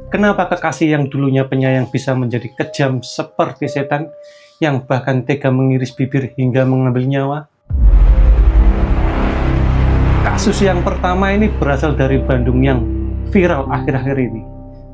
Kenapa kekasih yang dulunya penyayang bisa menjadi kejam seperti setan yang bahkan tega mengiris bibir hingga mengambil nyawa? Kasus yang pertama ini berasal dari Bandung yang viral akhir-akhir ini.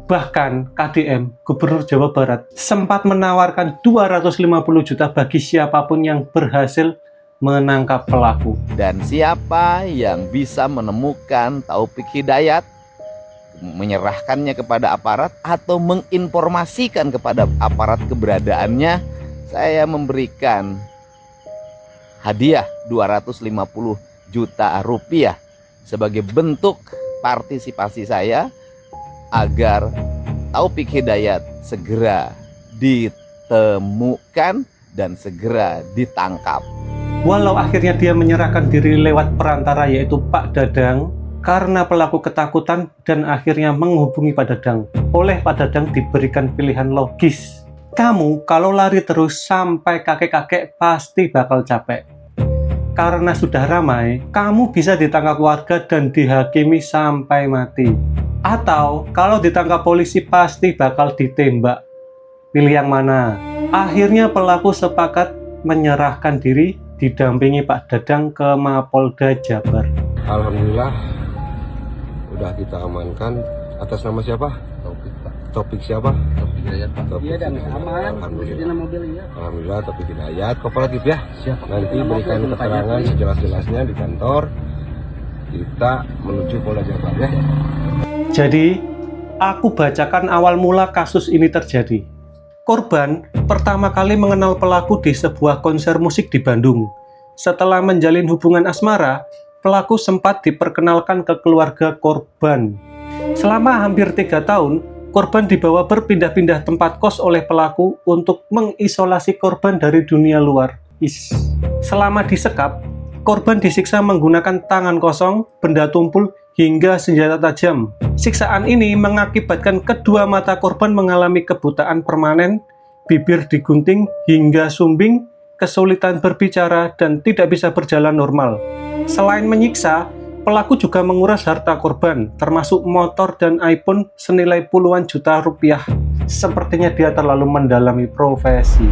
Bahkan KDM, Gubernur Jawa Barat, sempat menawarkan 250 juta bagi siapapun yang berhasil menangkap pelaku. Dan siapa yang bisa menemukan Taufik Hidayat, menyerahkannya kepada aparat atau menginformasikan kepada aparat keberadaannya, saya memberikan hadiah 250 juta rupiah sebagai bentuk partisipasi saya agar Taufik Hidayat segera ditemukan dan segera ditangkap. Walau akhirnya dia menyerahkan diri lewat perantara yaitu Pak Dadang, karena pelaku ketakutan dan akhirnya menghubungi Pak Dadang. Oleh Pak Dadang diberikan pilihan logis. Kamu kalau lari terus sampai kakek-kakek pasti bakal capek. Karena sudah ramai, kamu bisa ditangkap warga dan dihakimi sampai mati. Atau kalau ditangkap polisi pasti bakal ditembak. Pilih yang mana? Akhirnya pelaku sepakat menyerahkan diri didampingi Pak Dadang ke Mapolda Jabar. Alhamdulillah udah kita amankan. Atas nama siapa? Taufik, Pak. Taufik siapa? Taufik Hidayat, Pak. Iya, dan aman. Alhamdulillah. Mobil, ya. Alhamdulillah Taufik Hidayat. Kooperatif ya. Siap. Nanti berikan keterangan sejelas-jelasnya di kantor. Kita menuju Polda Jabar ya. Jadi, aku bacakan awal mula kasus ini terjadi. Korban pertama kali mengenal pelaku di sebuah konser musik di Bandung. Setelah menjalin hubungan asmara, pelaku sempat diperkenalkan ke keluarga korban. Selama hampir 3 tahun, korban dibawa berpindah-pindah tempat kos oleh pelaku untuk mengisolasi korban dari dunia luar. Selama disekap, korban disiksa menggunakan tangan kosong, benda tumpul, hingga senjata tajam. Siksaan ini mengakibatkan kedua mata korban mengalami kebutaan permanen, bibir digunting hingga sumbing, kesulitan berbicara, dan tidak bisa berjalan normal. Selain menyiksa, pelaku juga menguras harta korban, termasuk motor dan iPhone senilai puluhan juta rupiah. Sepertinya dia terlalu mendalami profesi.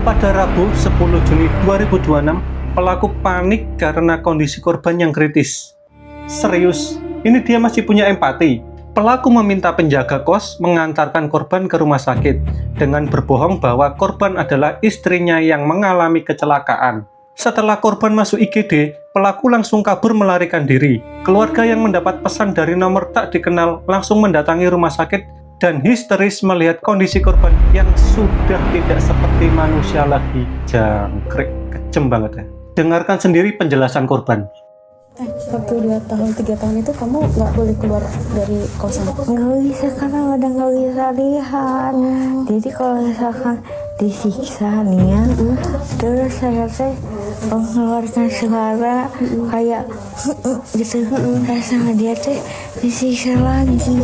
Pada Rabu 10 Juni 2026, pelaku panik karena kondisi korban yang kritis. Serius, ini dia masih punya empati. Pelaku meminta penjaga kos mengantarkan korban ke rumah sakit dengan berbohong bahwa korban adalah istrinya yang mengalami kecelakaan. Setelah korban masuk IGD, pelaku langsung kabur melarikan diri. Keluarga yang mendapat pesan dari nomor tak dikenal langsung mendatangi rumah sakit dan histeris melihat kondisi korban yang sudah tidak seperti manusia lagi. Jangkrik, kejem banget ya. Dengarkan sendiri penjelasan korban. Waktu 2 tahun 3 tahun itu kamu nggak boleh keluar dari kosan? Nggak bisa karena udah nggak bisa lihat. Jadi kalau misalkan disiksa nih ya, terus saya mengeluarkan suara kayak gitu, rasanya dia disiksa lagi.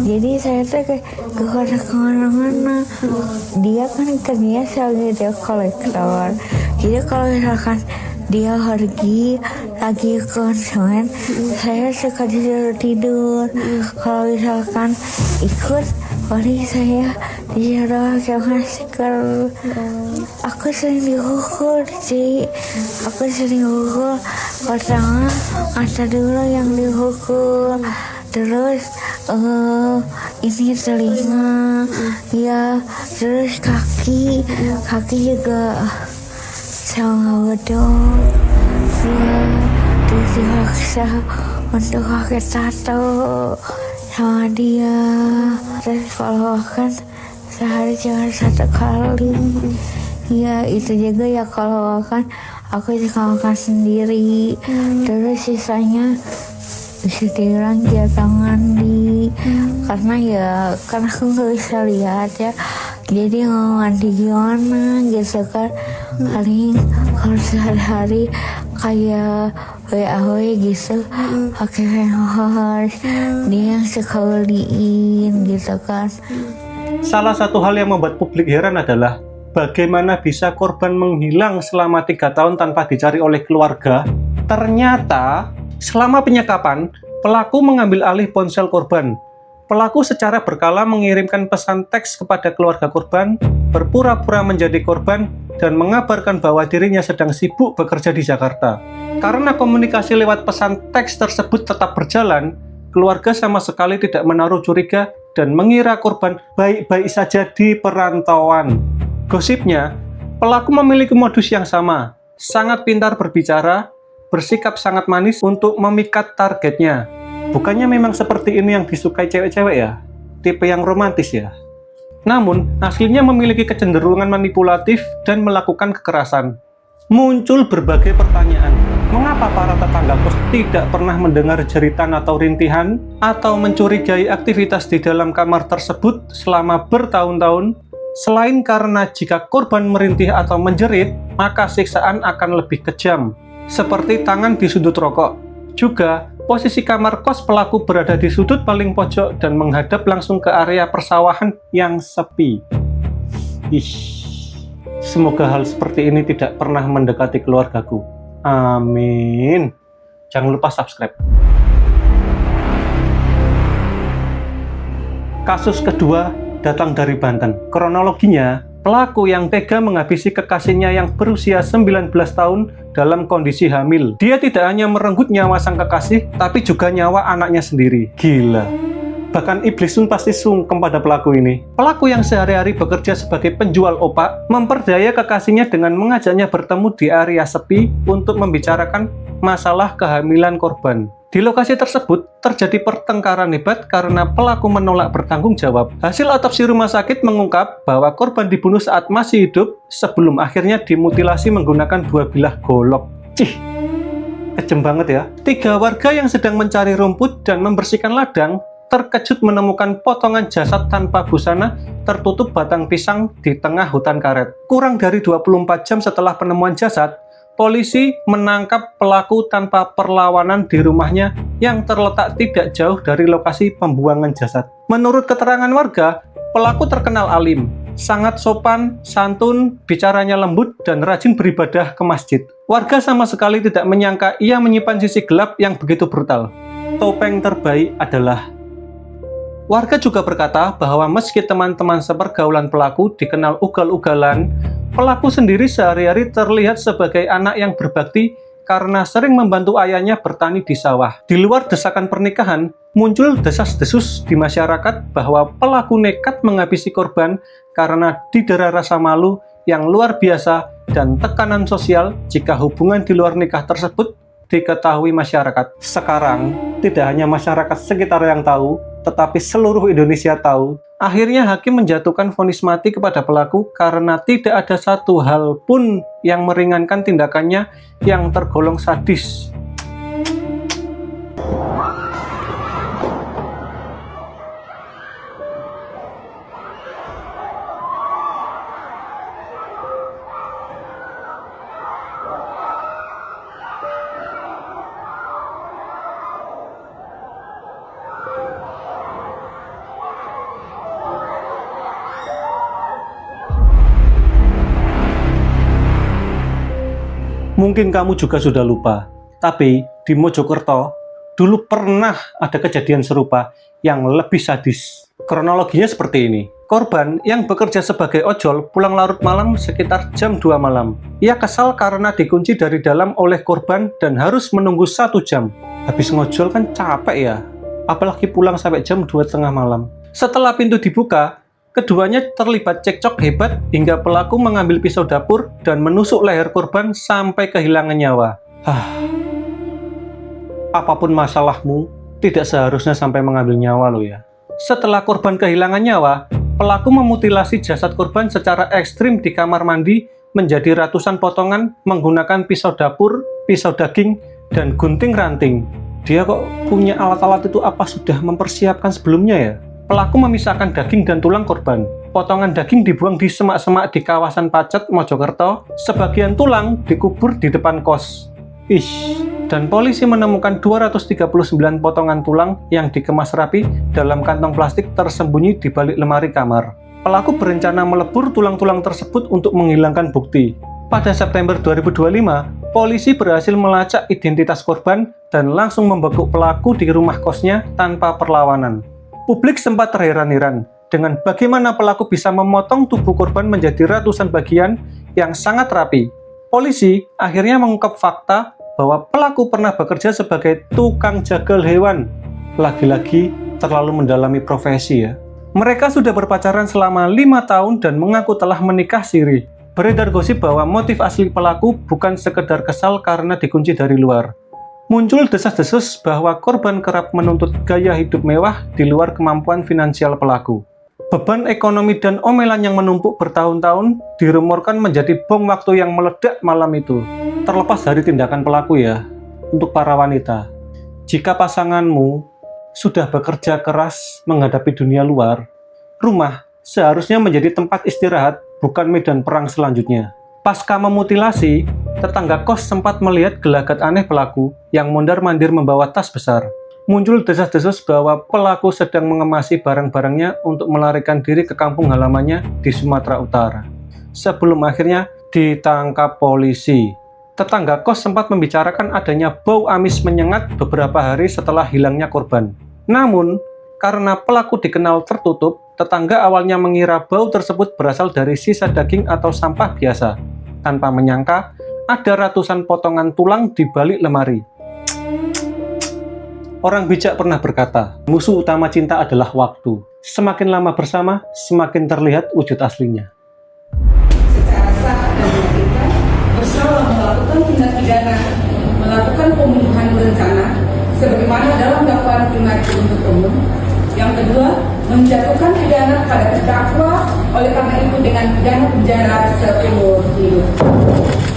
Jadi saya kayak kemana-mana. Dia kan terbiasa video kolektor. Jadi kalau misalkan dia pergi lagi konsumen, saya suka tidur. Kalau misalkan ikut, paling saya disuruh pakai masker. Aku sering dipukul sih. Aku sering dipukul. Pertama, mata dulu yang dipukul. Terus ini telinga, ya. Terus kaki juga. Sama bedok, dia dipaksa untuk pakai tato sama dia. Terus kalau makan sehari cuma 1 kali. Ya itu juga ya kalau makan aku juga makan sendiri. Terus sisanya bisa dibilang jatah mandi. Karena aku nggak bisa lihat ya. Jadi mau mandi gimana gitu kan. Paling kalau sehari-hari kayak WAW gitu pakai handphone, dia yang suka beliin gitu kan. Salah satu hal yang membuat publik heran adalah bagaimana bisa korban menghilang selama 3 tahun tanpa dicari oleh keluarga. Ternyata selama penyekapan, pelaku mengambil alih ponsel korban. Pelaku secara berkala mengirimkan pesan teks kepada keluarga korban, berpura-pura menjadi korban, dan mengabarkan bahwa dirinya sedang sibuk bekerja di Jakarta. Karena komunikasi lewat pesan teks tersebut tetap berjalan, keluarga sama sekali tidak menaruh curiga dan mengira korban baik-baik saja di perantauan. Gosipnya, pelaku memiliki modus yang sama, sangat pintar berbicara, bersikap sangat manis untuk memikat targetnya. Bukannya memang seperti ini yang disukai cewek-cewek ya? Tipe yang romantis ya? Namun, aslinya memiliki kecenderungan manipulatif dan melakukan kekerasan. Muncul berbagai pertanyaan. Mengapa para tetangga kos tidak pernah mendengar jeritan atau rintihan atau mencurigai aktivitas di dalam kamar tersebut selama bertahun-tahun? Selain karena jika korban merintih atau menjerit, maka siksaan akan lebih kejam, seperti tangan di sudut rokok. Juga, posisi kamar kos pelaku berada di sudut paling pojok dan menghadap langsung ke area persawahan yang sepi. Semoga hal seperti ini tidak pernah mendekati keluargaku. Amin. Jangan lupa subscribe. Kasus kedua datang dari Banten. Kronologinya, pelaku yang tega menghabisi kekasihnya yang berusia 19 tahun dalam kondisi hamil. Dia tidak hanya merenggut nyawa sang kekasih, tapi juga nyawa anaknya sendiri. Gila. Bahkan iblis pun pasti sungkem pada pelaku ini. Pelaku yang sehari-hari bekerja sebagai penjual opak, memperdaya kekasihnya dengan mengajaknya bertemu di area sepi untuk membicarakan masalah kehamilan korban. Di lokasi tersebut, terjadi pertengkaran hebat karena pelaku menolak bertanggung jawab. Hasil otopsi rumah sakit mengungkap bahwa korban dibunuh saat masih hidup sebelum akhirnya dimutilasi menggunakan 2 bilah golok. Kejem banget ya. 3 warga yang sedang mencari rumput dan membersihkan ladang terkejut menemukan potongan jasad tanpa busana tertutup batang pisang di tengah hutan karet. Kurang dari 24 jam setelah penemuan jasad, polisi menangkap pelaku tanpa perlawanan di rumahnya yang terletak tidak jauh dari lokasi pembuangan jasad. Menurut keterangan warga, pelaku terkenal alim, sangat sopan, santun, bicaranya lembut, dan rajin beribadah ke masjid. Warga sama sekali tidak menyangka ia menyimpan sisi gelap yang begitu brutal. Topeng terbaik adalah... Warga juga berkata bahwa meski teman-teman sepergaulan pelaku dikenal ugal-ugalan, pelaku sendiri sehari-hari terlihat sebagai anak yang berbakti karena sering membantu ayahnya bertani di sawah. Di luar desakan pernikahan, muncul desas-desus di masyarakat bahwa pelaku nekat menghabisi korban karena didera rasa malu yang luar biasa dan tekanan sosial jika hubungan di luar nikah tersebut diketahui masyarakat. Sekarang, tidak hanya masyarakat sekitar yang tahu, tetapi seluruh Indonesia tahu. Akhirnya hakim menjatuhkan vonis mati kepada pelaku karena tidak ada satu hal pun yang meringankan tindakannya yang tergolong sadis. Mungkin kamu juga sudah lupa, tapi di Mojokerto dulu pernah ada kejadian serupa yang lebih sadis. Kronologinya seperti ini. Korban yang bekerja sebagai ojol pulang larut malam sekitar jam 2 malam. Ia kesal karena dikunci dari dalam oleh korban dan harus menunggu 1 jam. Habis ngojol kan capek ya, apalagi pulang sampai jam 2 tengah malam. Setelah pintu dibuka, keduanya terlibat cekcok hebat hingga pelaku mengambil pisau dapur dan menusuk leher korban sampai kehilangan nyawa. Apapun masalahmu, tidak seharusnya sampai mengambil nyawa lo ya. Setelah korban kehilangan nyawa, pelaku memutilasi jasad korban secara ekstrim di kamar mandi menjadi ratusan potongan menggunakan pisau dapur, pisau daging, dan gunting ranting. Dia kok punya alat-alat itu apa sudah mempersiapkan sebelumnya ya? Pelaku memisahkan daging dan tulang korban. Potongan daging dibuang di semak-semak di kawasan Pacet, Mojokerto. Sebagian tulang dikubur di depan kos. Dan polisi menemukan 239 potongan tulang yang dikemas rapi dalam kantong plastik tersembunyi di balik lemari kamar. Pelaku berencana melebur tulang-tulang tersebut untuk menghilangkan bukti. Pada September 2025, polisi berhasil melacak identitas korban dan langsung membekuk pelaku di rumah kosnya tanpa perlawanan. Publik sempat terheran-heran dengan bagaimana pelaku bisa memotong tubuh korban menjadi ratusan bagian yang sangat rapi. Polisi akhirnya mengungkap fakta bahwa pelaku pernah bekerja sebagai tukang jagal hewan. Lagi-lagi terlalu mendalami profesi ya. Mereka sudah berpacaran selama 5 tahun dan mengaku telah menikah siri. Beredar gosip bahwa motif asli pelaku bukan sekedar kesal karena dikunci dari luar. Muncul desas-desus bahwa korban kerap menuntut gaya hidup mewah di luar kemampuan finansial pelaku. Beban ekonomi dan omelan yang menumpuk bertahun-tahun dirumorkan menjadi bom waktu yang meledak malam itu. Terlepas dari tindakan pelaku ya, untuk para wanita, jika pasanganmu sudah bekerja keras menghadapi dunia luar, rumah seharusnya menjadi tempat istirahat, bukan medan perang selanjutnya. Pasca memutilasi, tetangga kos sempat melihat gelagat aneh pelaku yang mondar-mandir membawa tas besar. Muncul desas-desus bahwa pelaku sedang mengemasi barang-barangnya untuk melarikan diri ke kampung halamannya di Sumatera Utara. Sebelum akhirnya ditangkap polisi. Tetangga kos sempat membicarakan adanya bau amis menyengat beberapa hari setelah hilangnya korban. Namun, karena pelaku dikenal tertutup, tetangga awalnya mengira bau tersebut berasal dari sisa daging atau sampah biasa. Tanpa menyangka, ada ratusan potongan tulang di balik lemari. Orang bijak pernah berkata, musuh utama cinta adalah waktu. Semakin lama bersama, semakin terlihat wujud aslinya. Secara sah dan meyakinkan bersalah melakukan tindak pidana, melakukan pembunuhan berencana, sebagaimana dalam dakwaan primer penuntut umum. Yang kedua, menjatuhkan pidana pada terdakwa oleh karena itu dengan pidana penjara seumur hidup.